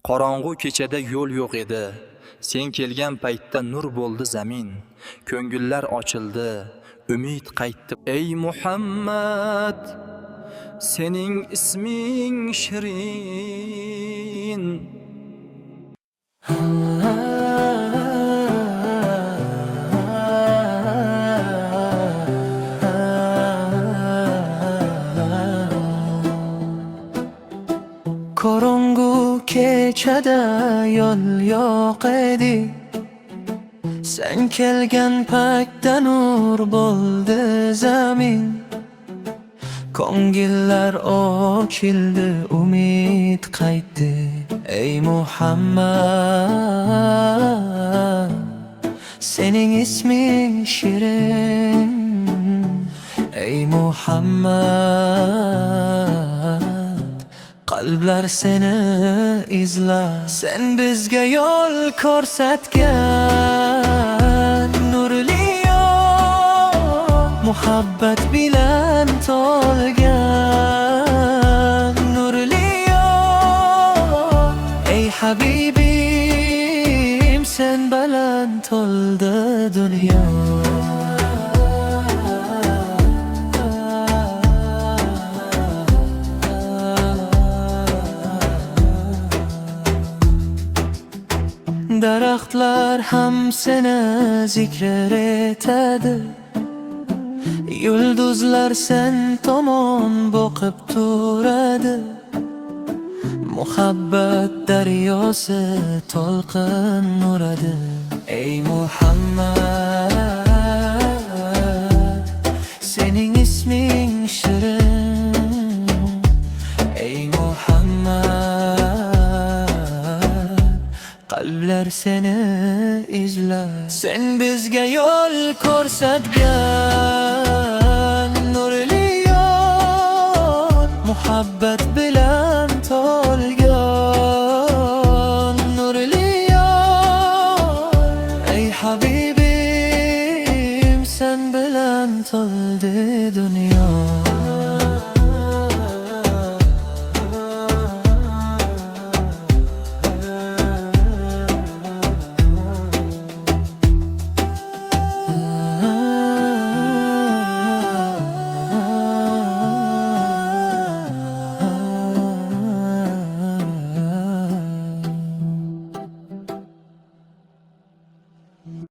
Qorong'u kechada yo'l yo'q edi. Sen kelgan paytda nur bo'ldi zamin. Ko'ngillar ochildi, umid qaytdi. Ey Muhammad, sening isming shirin. Qorong'u kechada yo'l yo'q edi. Sen kelgan paytda nur bo'ldi zamin. Ko'ngillar ochildi, umid qaytdi. Ey Muhammad, sening isming shirin. Ey Muhammad, qalblar seni izlar. Sen bizga yo'l ko'rsatgan nurli yo'l, muhabbat bilan to'lgan nurli yo'l. Ey Habibim, sen bilan to'ldi dunyo. Daraxtlar ham seni zikr etadi. Yulduzlar sen tomon boqib turadi. Muhabbat daryosi to'lqin uradi. Ey Muhammad, sening isming shirin. Ey Muhammad, qalblar seni izlar. Sen bizga yo'l ko'rsatgan nurli yo'l, muhabbat bilan to'lgan